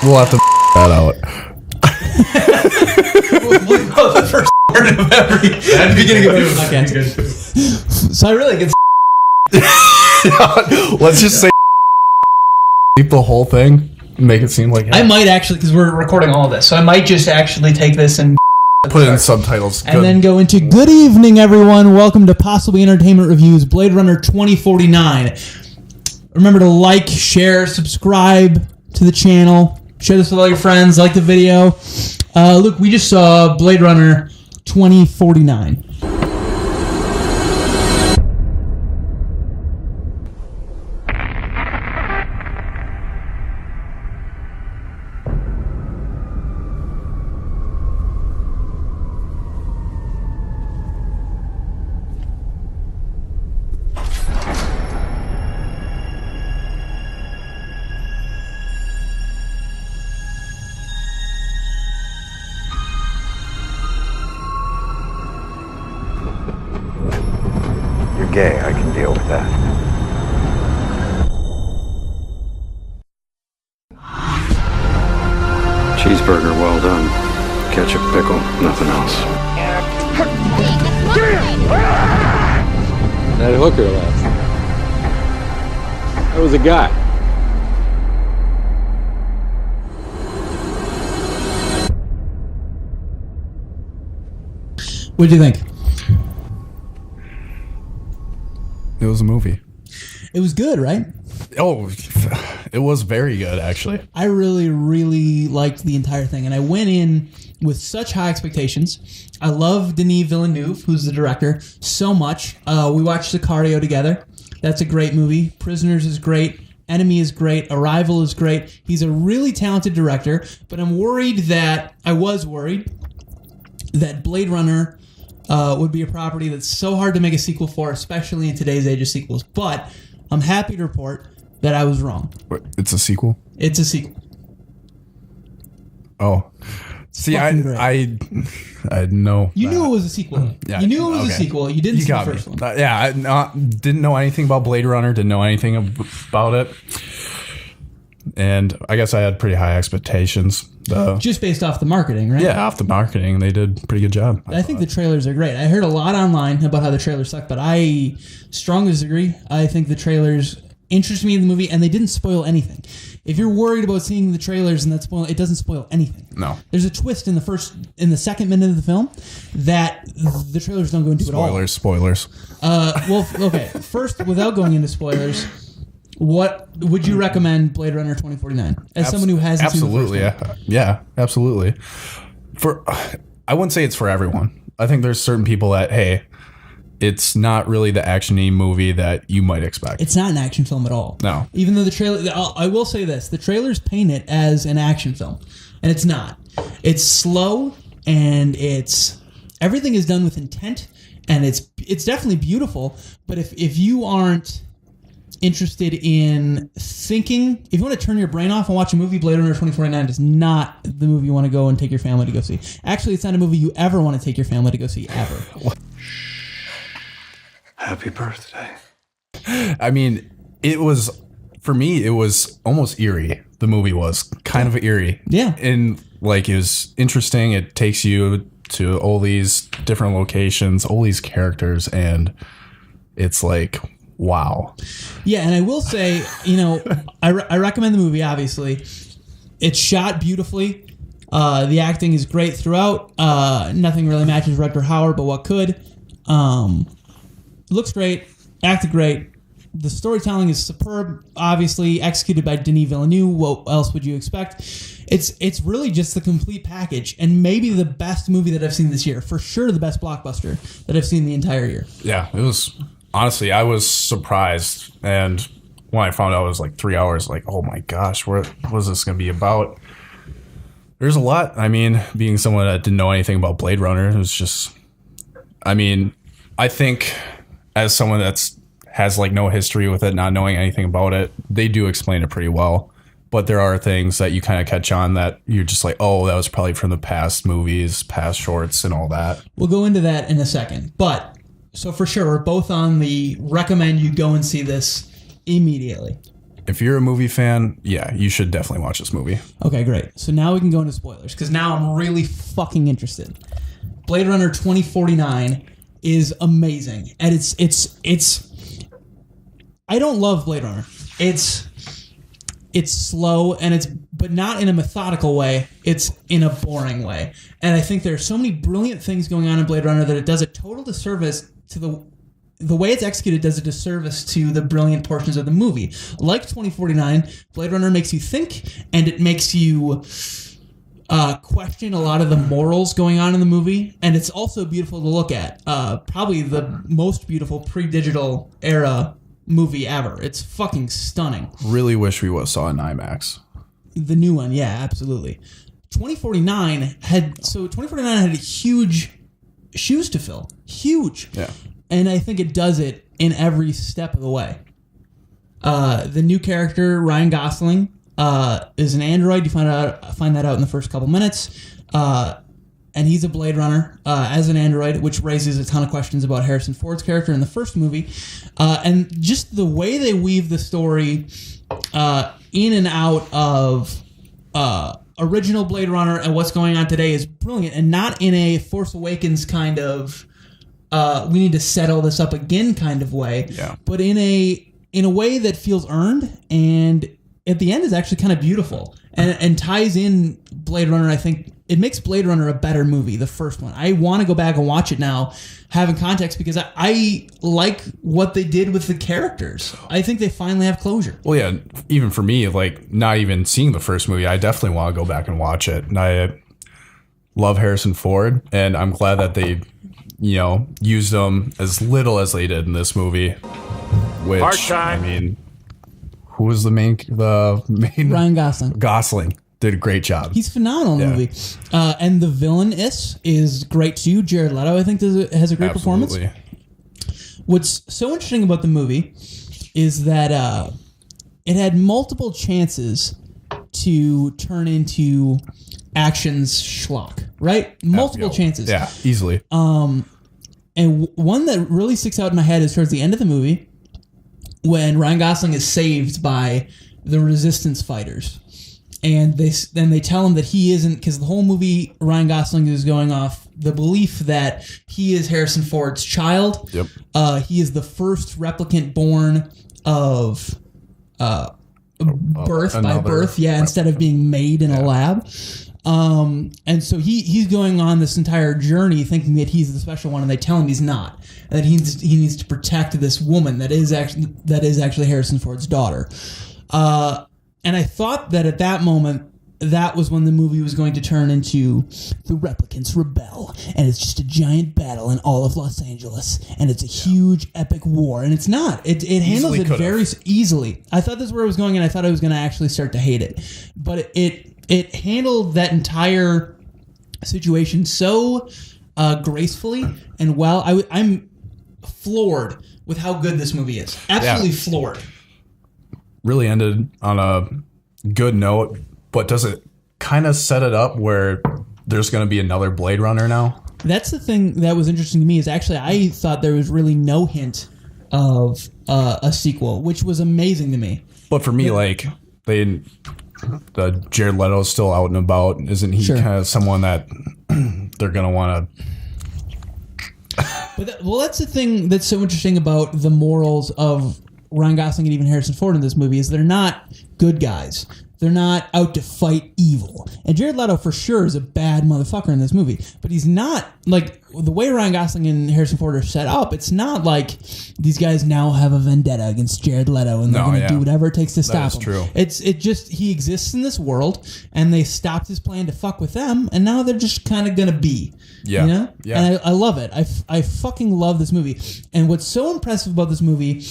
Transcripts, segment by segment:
We'll have to that out. We'll know the first word of every beginning of every podcast. So I really get. Let's just say the whole thing. Make it seem like I might actually, because we're recording all of this, so I might just actually take this and put it in subtitles. And then go into good evening, everyone. Welcome to Possibly Entertainment Reviews, Blade Runner 2049. Remember to like, share, subscribe to the channel. Share this with all your friends. Like the video. Luke, we just saw Blade Runner 2049. Gay, I can deal with that. Cheeseburger, well done. Ketchup, pickle, nothing else. That hooker left. That was a guy. What do you think? It was a movie. It was good, right? Oh, it was very good, actually. I really, really liked the entire thing, and I went in with such high expectations. I love Denis Villeneuve, who's the director, so much. We watched Sicario together. That's a great movie. Prisoners is great. Enemy is great. Arrival is great. He's a really talented director, but I was worried that Blade Runner would be a property that's so hard to make a sequel for, especially in today's age of sequels. But I'm happy to report that I was wrong. What, it's a sequel? It's a sequel. Oh. See, I know. You knew it was a sequel. Yeah, you knew it was a sequel. You didn't see the first one. I didn't know anything about Blade Runner. Didn't know anything about it. And I guess I had pretty high expectations. Just based off the marketing, right? Yeah, off the marketing. They did a pretty good job. I think the trailers are great. I heard a lot online about how the trailers suck, but I strongly disagree. I think the trailers interest me in the movie, and they didn't spoil anything. If you're worried about seeing the trailers and it doesn't spoil anything. No. There's a twist in the second minute of the film that the trailers don't go into at all. Spoilers. Well, okay. First, without going into spoilers, what would you recommend Blade Runner 2049 as someone who hasn't seen the first one? Yeah, absolutely. I wouldn't say it's for everyone. I think there's certain people that, hey, it's not really the action-y movie that you might expect. It's not an action film at all. No. Even though the trailer, I will say this, the trailers paint it as an action film, and it's not. It's slow, and everything is done with intent, and it's definitely beautiful, but if you aren't interested in thinking, if you want to turn your brain off and watch a movie, Blade Runner 2049 is not the movie you want to go and take your family to go see. Actually, it's not a movie you ever want to take your family to go see, ever. Happy birthday. I mean, for me, it was almost eerie. The movie was kind of eerie. Yeah. And it was interesting. It takes you to all these different locations, all these characters, and it's like, wow. Yeah, and I will say, I recommend the movie, obviously. It's shot beautifully. The acting is great throughout. Nothing really matches Rutger Hauer, but what could. Looks great. Acted great. The storytelling is superb, obviously, executed by Denis Villeneuve. What else would you expect? It's really just the complete package, and maybe the best movie that I've seen this year. For sure the best blockbuster that I've seen the entire year. Yeah, it was... Honestly, I was surprised, and when I found out it was like 3 hours, like, oh my gosh, what is this going to be about? There's a lot. I mean, being someone that didn't know anything about Blade Runner, it was just... I mean, I think as someone has like no history with it, not knowing anything about it, they do explain it pretty well. But there are things that you kind of catch on that you're just like, oh, that was probably from the past movies, past shorts, and all that. We'll go into that in a second. But, so for sure, we're both on the recommend you go and see this immediately. if you're a movie fan, yeah, you should definitely watch this movie. Okay, great. So now we can go into spoilers because now I'm really fucking interested. Blade Runner 2049 is amazing, and it's. I don't love Blade Runner. It's slow but not in a methodical way. It's in a boring way, and I think there are so many brilliant things going on in Blade Runner that it does a total disservice to the way it's executed does a disservice to the brilliant portions of the movie. Like 2049, Blade Runner makes you think, and it makes you question a lot of the morals going on in the movie, and it's also beautiful to look at. Probably the most beautiful pre-digital era movie ever. It's fucking stunning. Really wish we would have saw it in IMAX. The new one, yeah, absolutely. 2049 had huge shoes to fill. Huge. Yeah. And I think it does it in every step of the way. The new character, Ryan Gosling, is an android. You find that out in the first couple minutes. And he's a Blade Runner as an android, which raises a ton of questions about Harrison Ford's character in the first movie. And just the way they weave the story in and out of original Blade Runner and what's going on today is brilliant, and not in a Force Awakens kind of we need to settle this up again kind of way, but in a way that feels earned, and at the end is actually kind of beautiful and ties in Blade Runner. I think it makes Blade Runner a better movie, the first one. I want to go back and watch it now, having context, because I like what they did with the characters. I think they finally have closure. Well, yeah, even for me, like, not even seeing the first movie, I definitely want to go back and watch it. And I love Harrison Ford, and I'm glad that they, used him as little as they did in this movie. Which, Part-time. I mean, who was the main Ryan Gosling. Gosling did a great job. He's phenomenal in the movie. And the villain is great too. Jared Leto, I think, has a great performance. What's so interesting about the movie is that it had multiple chances to turn into actions schlock, right? Multiple chances. Yeah, easily. And one that really sticks out in my head is towards the end of the movie when Ryan Gosling is saved by the resistance fighters. And they tell him that he isn't, because the whole movie Ryan Gosling is going off the belief that he is Harrison Ford's child. Yep. He is the first replicant born of birth by birth, instead of being made in a lab. And so he's going on this entire journey thinking that he's the special one, and they tell him he's not, and that he needs to protect this woman that is actually Harrison Ford's daughter. And I thought that at that moment, that was when the movie was going to turn into the replicants rebel, and it's just a giant battle in all of Los Angeles, and it's a huge epic war, and it's not. It handles it very easily. I thought this is where it was going, and I thought I was going to actually start to hate it, but it handled that entire situation so gracefully and well. I'm floored with how good this movie is. Absolutely floored. Really ended on a good note, but does it kind of set it up where there's going to be another Blade Runner now? That's the thing that was interesting to me, is actually I thought there was really no hint of a sequel, which was amazing to me. But for me, the Jared Leto's still out and about. Isn't he kind of someone that they're going to want to... Well, that's the thing that's so interesting about the morals of Ryan Gosling and even Harrison Ford in this movie, is they're not good guys. They're not out to fight evil. And Jared Leto for sure is a bad motherfucker in this movie. But he's not, like, the way Ryan Gosling and Harrison Ford are set up, it's not like these guys now have a vendetta against Jared Leto and they're going to do whatever it takes to stop him. True. It just, he exists in this world, and they stopped his plan to fuck with them, and now they're just kind of going to be. Yeah. You know? Yeah. And I love it. I fucking love this movie. And what's so impressive about this movie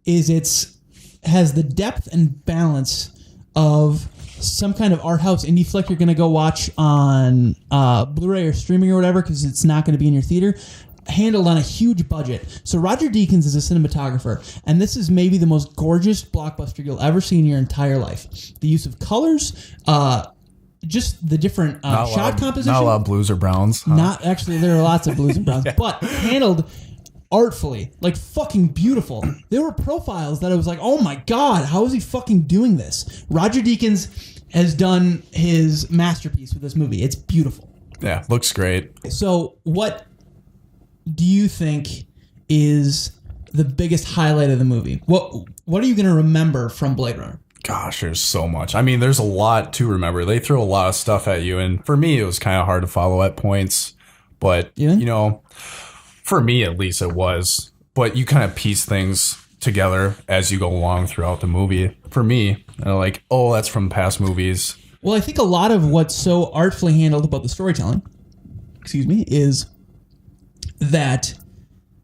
is has the depth and balance of some kind of art house indie flick you're going to go watch on Blu-ray or streaming or whatever, because it's not going to be in your theater, handled on a huge budget. So Roger Deakins is a cinematographer, and this is maybe the most gorgeous blockbuster you'll ever see in your entire life. The use of colors, just the different shot composition. Not a lot of blues or browns. Not actually, there are lots of blues and browns, but handled artfully, like fucking beautiful. There were profiles that I was like, oh my God, how is he fucking doing this? Roger Deakins has done his masterpiece with this movie. It's beautiful. Yeah, looks great. So what do you think is the biggest highlight of the movie? What are you going to remember from Blade Runner? Gosh, there's so much. I mean, there's a lot to remember. They throw a lot of stuff at you, and for me, it was kind of hard to follow at points. But, you know, for me at least it was. But you kind of piece things together as you go along throughout the movie. For me, like, oh, that's from past movies. Well, I think a lot of what's so artfully handled about the storytelling, is that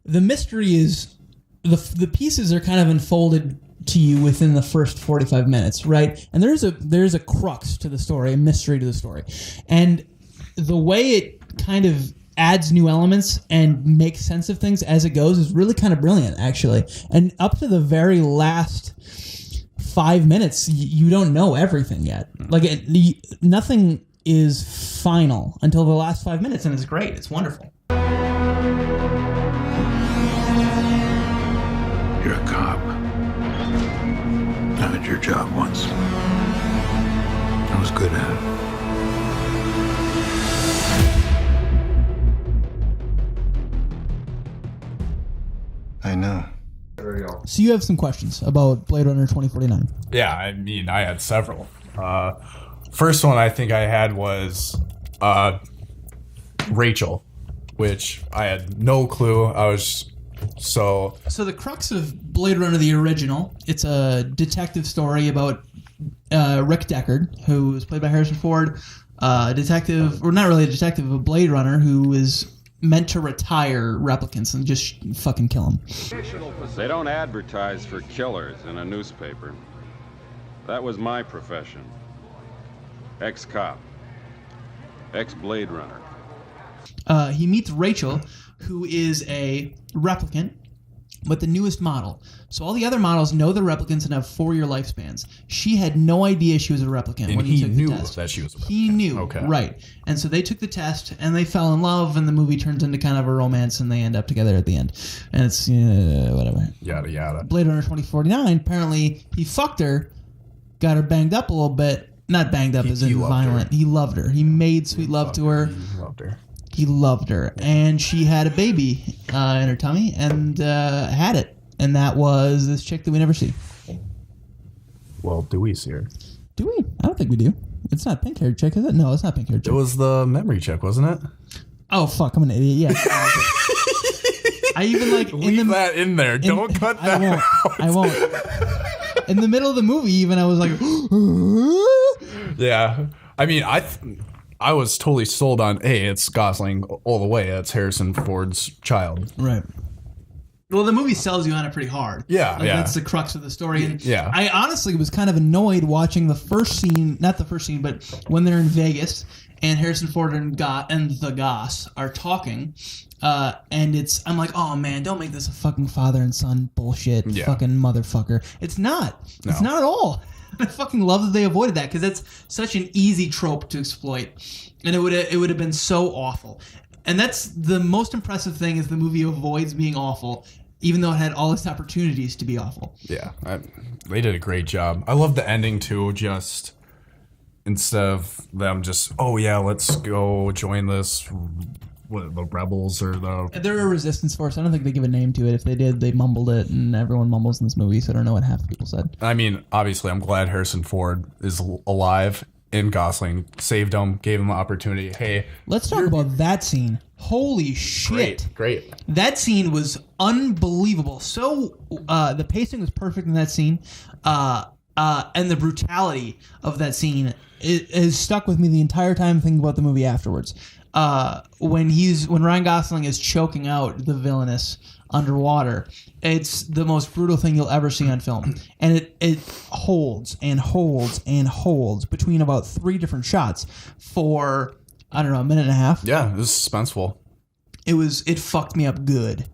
the mystery is the pieces are kind of unfolded to you within the first 45 minutes, right? And there's a crux to the story, a mystery to the story. And the way it kind of adds new elements and makes sense of things as it goes is really kind of brilliant, actually. And up to the very last 5 minutes, you don't know everything yet. Like, nothing is final until the last 5 minutes, and it's great. It's wonderful. You're a cop. I did your job once. I was good at it. I know. So you have some questions about Blade Runner 2049. Yeah, I mean, I had several. First one I think I had was Rachel, which I had no clue. I was so the crux of Blade Runner, the original, it's a detective story about Rick Deckard, who is played by Harrison Ford, a detective, or not really a detective, a Blade Runner who is meant to retire replicants and just fucking kill them. They don't advertise for killers in a newspaper. That was my profession. Ex-cop. Ex-Blade Runner. He meets Rachel, who is a replicant, but the newest model. So all the other models know they're replicants and have 4-year lifespans. She had no idea she was a replicant when he took knew the test. that she was a replicant. He knew, okay. Right. And so they took the test, and they fell in love, and the movie turns into kind of a romance, and they end up together at the end. And it's, whatever. Yada, yada. Blade Runner 2049, apparently he fucked her, got her banged up a little bit. Not banged up as in violent. He loved her. He made sweet love to her. He loved her. He loved her, and she had a baby in her tummy and had it, and that was this chick that we never see. Well, do we see her? Do we? I don't think we do. It's not pink-haired chick, is it? No, it's not pink-haired chick. It was the memory check, wasn't it? Oh fuck! I'm an idiot. Yeah. I even like leave that in there. Don't cut that out. I won't. In the middle of the movie, even I was like, yeah. I mean, I was totally sold on, hey, it's Gosling all the way. That's Harrison Ford's child. Right. Well, the movie sells you on it pretty hard. Yeah, like, yeah. That's the crux of the story. And yeah. I honestly was kind of annoyed watching the first scene, not the first scene, but when they're in Vegas and Harrison Ford and the Goss are talking. And I'm like, oh man, don't make this a fucking father and son bullshit, fucking motherfucker. It's not. No. It's not at all. I fucking love that they avoided that because that's such an easy trope to exploit, and it would have been so awful. And that's the most impressive thing is the movie avoids being awful, even though it had all its opportunities to be awful. Yeah, they did a great job. I love the ending too. Just instead of them just, oh yeah, let's go join this. What, the rebels or the... They're a resistance force. I don't think they give a name to it. If they did, they mumbled it, and everyone mumbles in this movie, so I don't know what half the people said. I mean, obviously, I'm glad Harrison Ford is alive, and Gosling saved him, gave him the opportunity. Hey... Let's talk about that scene. Holy shit. Great. That scene was unbelievable. So, the pacing was perfect in that scene, and the brutality of that scene has stuck with me the entire time thinking about the movie afterwards. When Ryan Gosling is choking out the villainess underwater, it's the most brutal thing you'll ever see on film, and it holds and holds and holds between about 3 different shots for I don't know, a minute and a half. Yeah, it was suspenseful. It fucked me up good.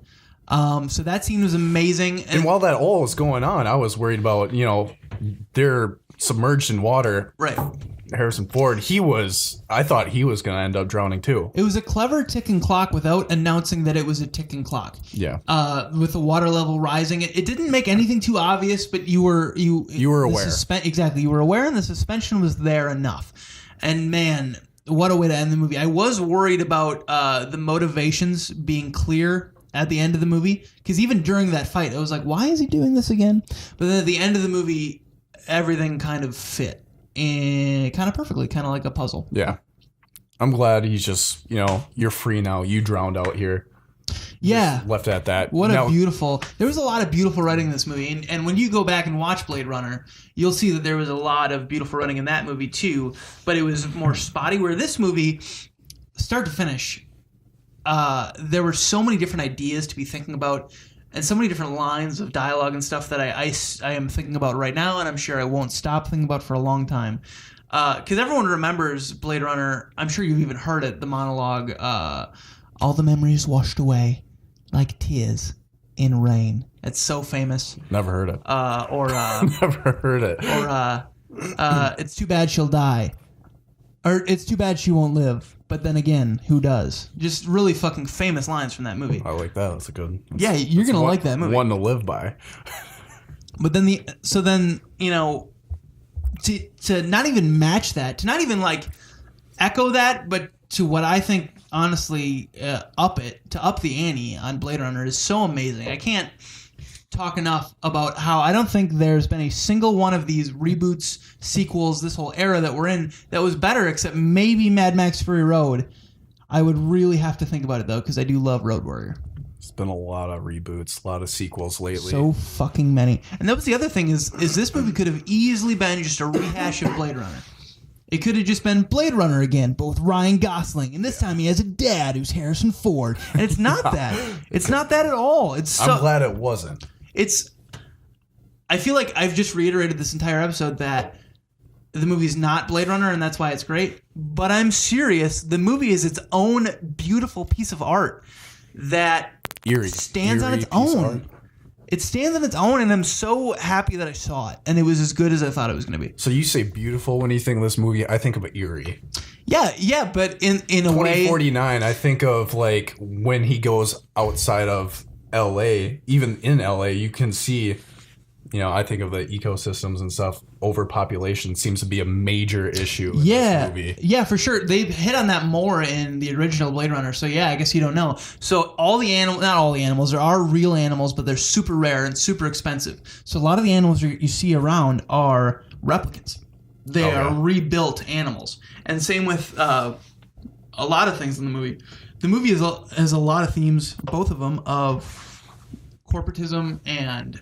So that scene was amazing, and while that all was going on, I was worried about they're submerged in water, right? Harrison Ford, I thought he was going to end up drowning too. It was a clever ticking clock without announcing that it was a ticking clock. Yeah. With the water level rising, it didn't make anything too obvious, but you were aware. Exactly, you were aware, and the suspension was there enough. And man, what a way to end the movie. I was worried about the motivations being clear at the end of the movie, because even during that fight, I was like, why is he doing this again? But then at the end of the movie, everything kind of fit. And kind of perfectly, kind of like a puzzle. Yeah. I'm glad he's just, you're free now. You drowned out here. Yeah. Just left at that. There was a lot of beautiful writing in this movie. And when you go back and watch Blade Runner, you'll see that there was a lot of beautiful writing in that movie too, but it was more spotty, where this movie, start to finish, there were so many different ideas to be thinking about, and so many different lines of dialogue and stuff that I am thinking about right now, and I'm sure I won't stop thinking about for a long time. Because everyone remembers Blade Runner. I'm sure you've even heard it, the monologue, all the memories washed away like tears in rain. It's so famous. Never heard it. Never heard it. Or it's too bad she'll die. Or it's too bad she won't live. But then again, who does? Just really fucking famous lines from that movie. I like that. That's a good. Yeah, you're gonna like that movie. One to live by. But then to not even match that, to not even like echo that, but to what I think honestly up the ante on Blade Runner is so amazing. I can't talk enough about how I don't think there's been a single one of these reboots, sequels, this whole era that we're in that was better, except maybe Mad Max Fury Road. I would really have to think about it though, because I do love Road Warrior. It's been a lot of reboots, a lot of sequels lately. So fucking many. And that was the other thing is this movie could have easily been just a rehash of Blade Runner. It could have just been Blade Runner again, but with Ryan Gosling. And this time he has a dad who's Harrison Ford. And it's not that. It's not that at all. I'm glad it wasn't. I feel like I've just reiterated this entire episode that the movie's not Blade Runner, and that's why it's great. But I'm serious. The movie is its own beautiful piece of art that stands on its own. It stands on its own, and I'm so happy that I saw it, and it was as good as I thought it was going to be. So you say beautiful when you think of this movie. I think of eerie. Yeah, but in a way... 2049, I think of like when he goes outside of LA, even in LA, you can see, I think of the ecosystems and stuff. Overpopulation seems to be a major issue in this movie. Yeah, for sure. They hit on that more in the original Blade Runner. So yeah, I guess you don't know. So all the animals, not all the animals, there are real animals, but they're super rare and super expensive. So a lot of the animals you see around are replicants. They are rebuilt animals. And same with a lot of things in the movie. The movie has a lot of themes, both of them, of corporatism and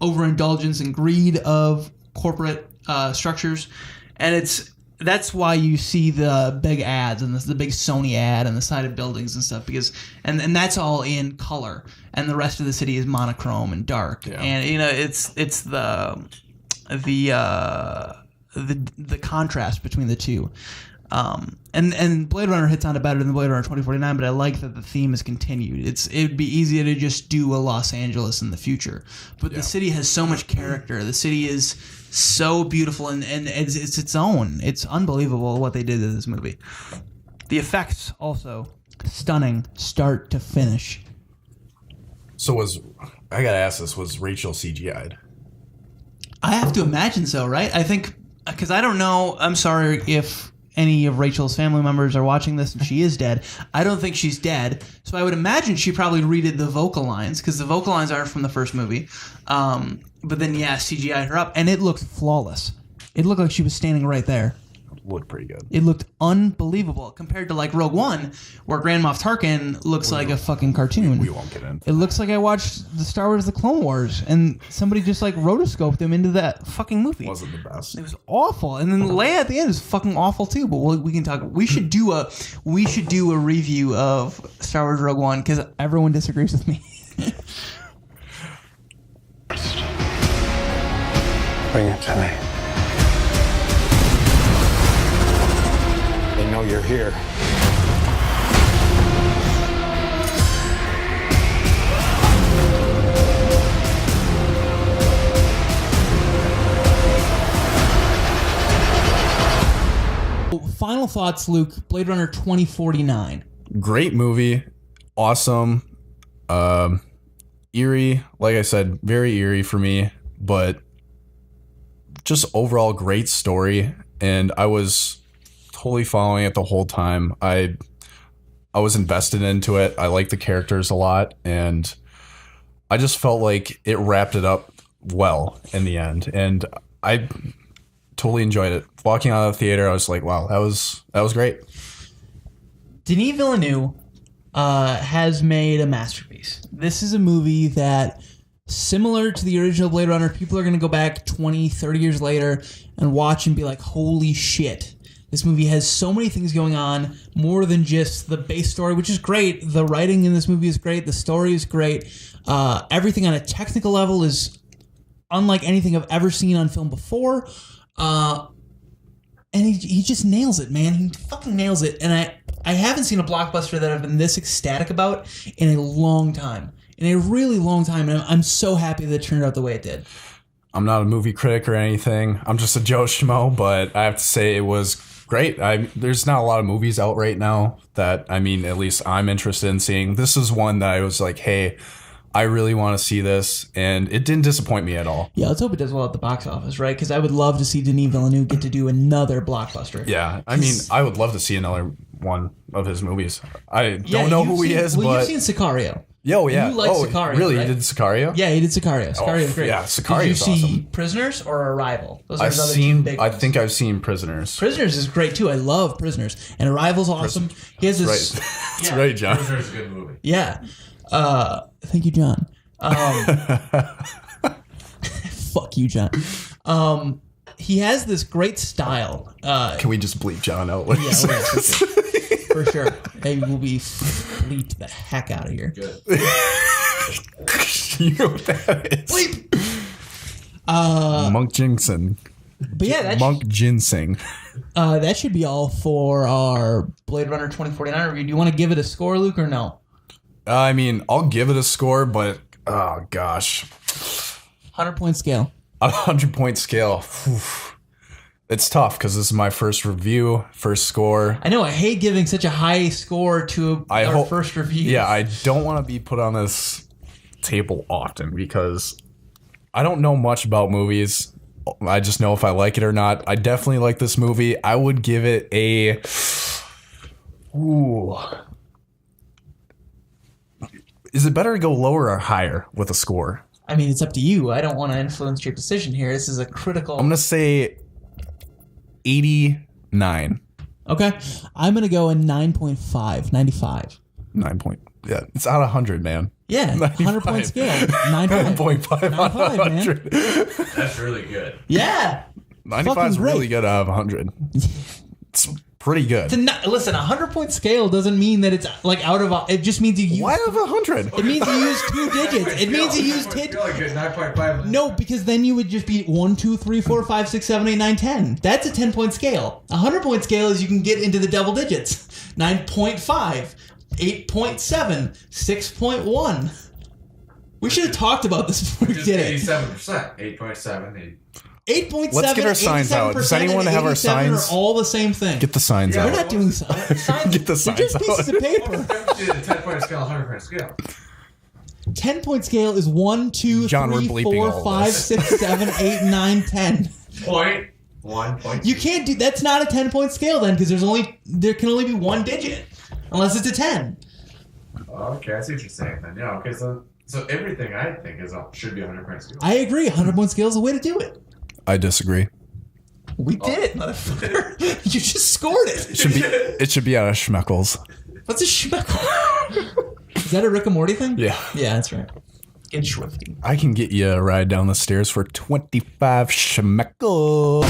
overindulgence and greed of corporate structures, and that's why you see the big ads and the big Sony ad on the side of buildings and stuff, because and that's all in color, and the rest of the city is monochrome and dark, and it's the contrast between the two. And Blade Runner hits on it better than Blade Runner 2049, but I like that the theme is continued. It'd be easier to just do a Los Angeles in the future, but the city has so much character. The city is so beautiful, and it's its own. It's unbelievable what they did to this movie. The effects also stunning, start to finish. So I gotta ask this: was Rachel CGI'd? I have to imagine so, right? I think, because I don't know. I'm sorry if any of Rachel's family members are watching this and she is dead. I don't think she's dead. So I would imagine she probably redid the vocal lines, because the vocal lines aren't from the first movie. But then, CGI'd her up, and it looked flawless. It looked like she was standing right there. Looked pretty good. It looked unbelievable compared to like Rogue One, where Grand Moff Tarkin looks like a fucking cartoon. We won't get into it. Looks like I watched the Star Wars: The Clone Wars, and somebody just like rotoscoped him into that fucking movie. Wasn't the best. It was awful, and then Leia at the end is fucking awful too. But we can talk. We should do a review of Star Wars: Rogue One, because everyone disagrees with me. Bring it to me. They know you're here. final thoughts, Luke. Blade Runner 2049. Great movie. Awesome. Eerie. Like I said, very eerie for me, but just overall great story. And I was totally following it the whole time. I was invested into it. I like the characters a lot, and I just felt like it wrapped it up well in the end. And I totally enjoyed it. Walking out of the theater, I was like, wow, that was great. Denis Villeneuve has made a masterpiece. This is a movie that, similar to the original Blade Runner, people are going to go back 20, 30 years later and watch and be like, holy shit. This movie has so many things going on, more than just the base story, which is great. The writing in this movie is great. The story is great. Everything on a technical level is unlike anything I've ever seen on film before. And he just nails it, man. He fucking nails it. And I haven't seen a blockbuster that I've been this ecstatic about in a long time. In a really long time. And I'm so happy that it turned out the way it did. I'm not a movie critic or anything. I'm just a Joe Schmo, but I have to say it was great. There's not a lot of movies out right now that, I mean, at least I'm interested in seeing. This is one that I was like, hey, I really want to see this, and it didn't disappoint me at all. Yeah, let's hope it does well at the box office, right? Because I would love to see Denis Villeneuve get to do another blockbuster. Yeah, I mean, I would love to see another one of his movies. I don't know who he is, but... you've seen Sicario. Yo, yeah. You like Sicario, really? Right? You did Sicario? Yeah, he did Sicario. Sicario's great. Yeah, Sicario's Did you see awesome. Prisoners or Arrival? Those are I've his other two seen. big I ones. think I've seen Prisoners. Prisoners is great too. I love Prisoners, and Arrival's awesome. He has this. Right. That's Yeah. right, John. Prisoners is a good movie. Yeah. Thank you, John. Fuck you, John. He has this great style. Can we just bleep John out? Yeah, for sure. Hey, we'll be bleeped the heck out of here. Good. You know what that is? Bleep. Monk Ginseng. But yeah, Monk Ginseng. that should be all for our Blade Runner 2049 review. Do you want to give it a score, Luke, or no? I mean, I'll give it a score, but oh gosh, 100-point scale. a 100-point scale. Whew. It's tough because this is my first review, first score. I know. I hate giving such a high score to our first review. Yeah, I don't want to be put on this table often because I don't know much about movies. I just know if I like it or not. I definitely like this movie. I would give it a... Ooh. Is it better to go lower or higher with a score? I mean, it's up to you. I don't want to influence your decision here. This is a critical... I'm going to say 89. Okay. I'm going to go a 9.5. 95. 9 point. Yeah, it's out of 100, man. Yeah, 100-point scale. 9.5. 9.5 out of 95, man. 100. That's really good. Yeah. 95 is great. really good out of 100. It's pretty good. Listen, a 100-point scale doesn't mean that it's like out of... It just means you use... Why out of 100? It means you use 2 digits. It means you use... 9.5. No, because then you would just be 1, 2, 3, 4, 5, 6, 7, 8, 9, 10. That's a 10-point scale. A 100-point scale is you can get into the double digits. 9.5, 8.7, 6.1. We should have talked about this before we did it. 87%. 8.7. 8.7, Let's get our signs out. Does anyone have our 87 signs? are all the same thing. Get the signs We're out. not doing signs. Get the They're just signs pieces out. of paper. 10-point scale, 100-point scale. 10-point scale is 1, 2, John, we're 3, bleeping 4, all 5, this. 6, 7, 8, 9, 10. Point. 1 point. You can't do... That's not a 10-point scale then, because there can only be one digit. Unless it's a 10. Okay, I see what you're saying then. Yeah, okay, so everything I think should be 100-point scale. I agree. 100-point scale is the way to do it. I disagree. We did it, motherfucker. You just scored it. It should be out of Schmeckles. What's a schmeckle? Is that a Rick and Morty thing? Yeah. Yeah, that's right. Get swifty. I can get you a ride down the stairs for 25 Schmeckles.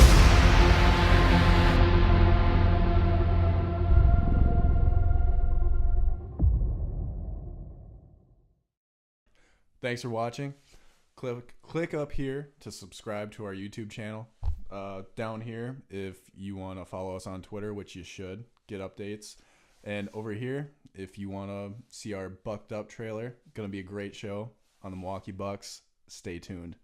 Thanks for watching. Click up here to subscribe to our YouTube channel. Down here, if you want to follow us on Twitter, which you should, get updates. And over here, if you want to see our Bucked Up trailer, going to be a great show on the Milwaukee Bucks. Stay tuned.